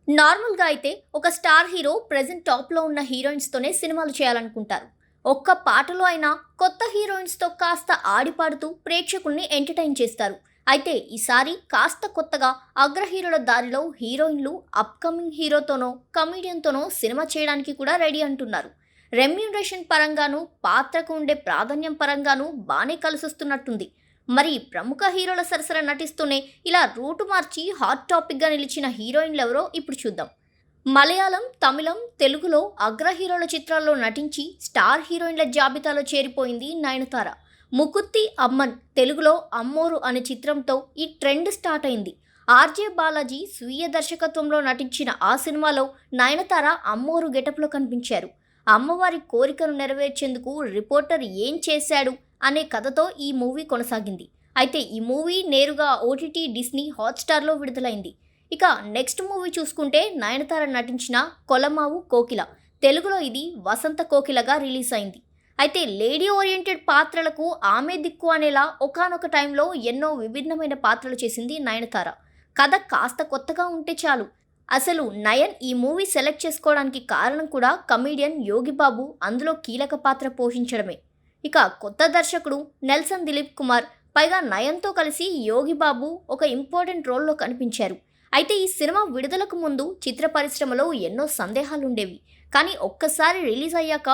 నార్మల్‌గా అయితే ఒక స్టార్ హీరో ప్రెజెంట్ టాప్‌లో ఉన్న హీరోయిన్స్‌తోనే సినిమాలు చేయాలనుకుంటారు. ఒక్క పాటలో అయినా కొత్త హీరోయిన్స్‌తో కాస్త ఆడిపాడుతూ ప్రేక్షకుల్ని ఎంటర్‌టైన్ చేస్తారు. అయితే ఈసారి కాస్త కొత్తగా అగ్ర హీరోల దారిలో హీరోయిన్‌లు అప్‌కమింగ్ హీరోతోనో, కమెడియన్‌తోనో సినిమా చేయడానికి కూడా రెడీ అంటున్నారు. రెమ్యూనరేషన్ పరంగాను, పాత్రకు ఉండే ప్రాధాన్యం పరంగాను బానే కలిసొస్తున్నట్టుంది. మరి ప్రముఖ హీరోల సరసన నటిస్తూనే ఇలా రూటు మార్చి హాట్ టాపిక్గా నిలిచిన హీరోయిన్లెవరో ఇప్పుడు చూద్దాం. మలయాళం, తమిళం, తెలుగులో అగ్ర హీరోల చిత్రాల్లో నటించి స్టార్ హీరోయిన్ల జాబితాలో చేరిపోయింది నయనతార. 'ముకుత్తి అమ్మన్' తెలుగులో 'అమ్మోరు' అనే చిత్రంతో ఈ ట్రెండ్ స్టార్ట్ అయింది. ఆర్జే బాలాజీ స్వీయ దర్శకత్వంలో నటించిన ఆ సినిమాలో నయనతార అమ్మోరు గెటప్లో కనిపించారు. అమ్మవారి కోరికను నెరవేర్చేందుకు రిపోర్టర్ ఏం చేశాడు అనే కథతో ఈ మూవీ కొనసాగింది. అయితే ఈ మూవీ నేరుగా ఓటీటీ డిస్నీ హాట్‌స్టార్‌లో విడుదలైంది. ఇక నెక్స్ట్ మూవీ చూసుకుంటే నయనతార నటించిన 'కొలమావు కోకిల'. తెలుగులో ఇది 'వసంత కోకిల'గా రిలీజ్ అయింది. అయితే లేడీ ఓరియెంటెడ్ పాత్రలకు ఆమె దిక్కు అనేలా ఒకానొక టైంలో ఎన్నో విభిన్నమైన పాత్రలు చేసింది నయనతార. కథ కాస్త కొత్తగా ఉంటే చాలు. అసలు నయన్ ఈ మూవీ సెలెక్ట్ చేసుకోవడానికి కారణం కూడా కమెడియన్ యోగిబాబు అందులో కీలక పాత్ర పోషించడమే. ఇక కొత్త దర్శకుడు నెల్సన్ దిలీప్ కుమార్, పైగా నయన్తో కలిసి యోగిబాబు ఒక ఇంపార్టెంట్ రోల్లో కనిపించారు. అయితే ఈ సినిమా విడుదలకు ముందు చిత్ర పరిశ్రమలో ఎన్నో సందేహాలుండేవి. కానీ ఒక్కసారి రిలీజ్ అయ్యాక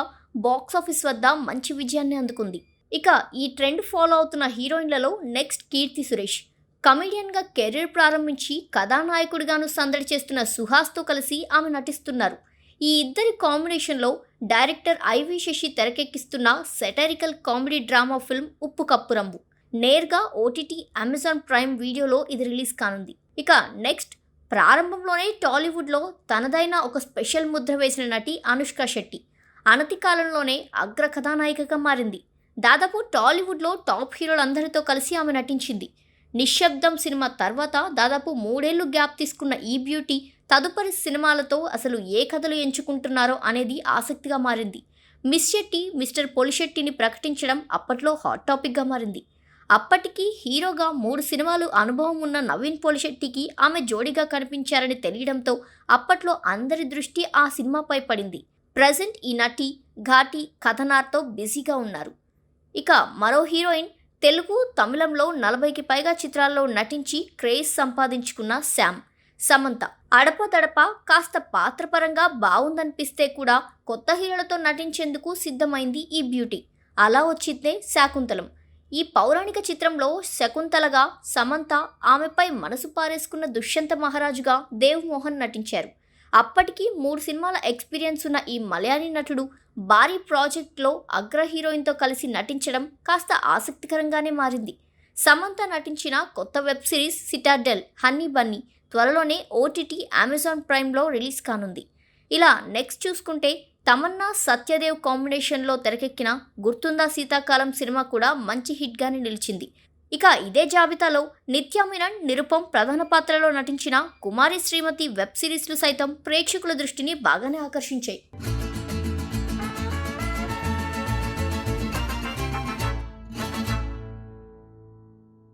బాక్సాఫీస్ వద్ద మంచి విజయాన్ని అందుకుంది. ఇక ఈ ట్రెండ్ ఫాలో అవుతున్న హీరోయిన్లలో నెక్స్ట్ కీర్తి సురేష్. కమెడియన్గా కెరీర్ ప్రారంభించి కథానాయకుడిగాను సందడి చేస్తున్న సుహాస్తో కలిసి ఆమె నటిస్తున్నారు. ఈ ఇద్దరి కాంబినేషన్లో డైరెక్టర్ ఐవి శశి తెరకెక్కిస్తున్న satirical comedy drama film 'Uppu Kappurambu' నేరుగా ఓటీటీ, అమెజాన్ ప్రైమ్ వీడియోలో ఇది రిలీజ్ కానుంది. ఇక నెక్స్ట్ ప్రారంభంలోనే టాలీవుడ్లో తనదైన ఒక స్పెషల్ ముద్ర వేసిన నటి అనుష్క శెట్టి అనతి కాలంలోనే అగ్ర కథానాయికగా మారింది. దాదాపు టాలీవుడ్లో టాప్ హీరోలందరితో కలిసి ఆమె నటించింది. 'నిశ్శబ్దం' సినిమా తర్వాత దాదాపు 3 ఏళ్లు గ్యాప్ తీసుకున్న ఈ బ్యూటీ తదుపరి సినిమాలతో అసలు ఏ కథలు ఎంచుకుంటున్నారో అనేది ఆసక్తిగా మారింది. మిస్ శెట్టి, మిస్టర్ పొలిశెట్టిని ప్రకటించడం అప్పట్లో హాట్ టాపిక్గా మారింది. అప్పటికి హీరోగా 3 సినిమాలు అనుభవం ఉన్న నవీన్ పొలిశెట్టికి ఆమె జోడీగా కనిపించారని తెలియడంతో అప్పట్లో అందరి దృష్టి ఆ సినిమాపై పడింది. ప్రజెంట్ ఈ నటి ఘాటి కథనార్తో బిజీగా ఉన్నారు. ఇక మరో హీరోయిన్ తెలుగు, తమిళంలో 40కి పైగా చిత్రాల్లో నటించి క్రేజ్ సంపాదించుకున్న సమంత. అడపదడప కాస్త పాత్రపరంగా బావుందనిపిస్తే కూడా కొత్త హీరోలతో నటించేందుకు సిద్ధమైంది ఈ బ్యూటీ. అలా వచ్చిందే శాకుంతలం. ఈ పౌరాణిక చిత్రంలో శకుంతలగా సమంత, ఆమెపై మనసు పారేసుకున్న దుష్యంత మహారాజుగా దేవ్ మోహన్ నటించారు. అప్పటికి 3 సినిమాల ఎక్స్పీరియన్స్ ఉన్న ఈ మలయాళీ నటుడు భారీ ప్రాజెక్ట్లో అగ్ర హీరోయిన్తో కలిసి నటించడం కాస్త ఆసక్తికరంగానే మారింది. సమంత నటించిన కొత్త web series 'Citadel honey Bunny' త్వరలోనే ఓటీటీ, అమెజాన్ ప్రైమ్లో రిలీజ్ కానుంది. ఇలా నెక్స్ట్ చూసుకుంటే తమన్నా, సత్యదేవ్ కాంబినేషన్లో తెరకెక్కిన 'గుర్తుందా శీతాకాలం' సినిమా కూడా మంచి హిట్గానే నిలిచింది. ఇక ఇదే జాబితాలో నిత్యా మీనన్, నిరుపమ్ ప్రధాన పాత్రలో నటించిన 'కుమారి శ్రీమతి' వెబ్ సిరీస్లు సైతం ప్రేక్షకుల దృష్టిని బాగానే ఆకర్షించాయి.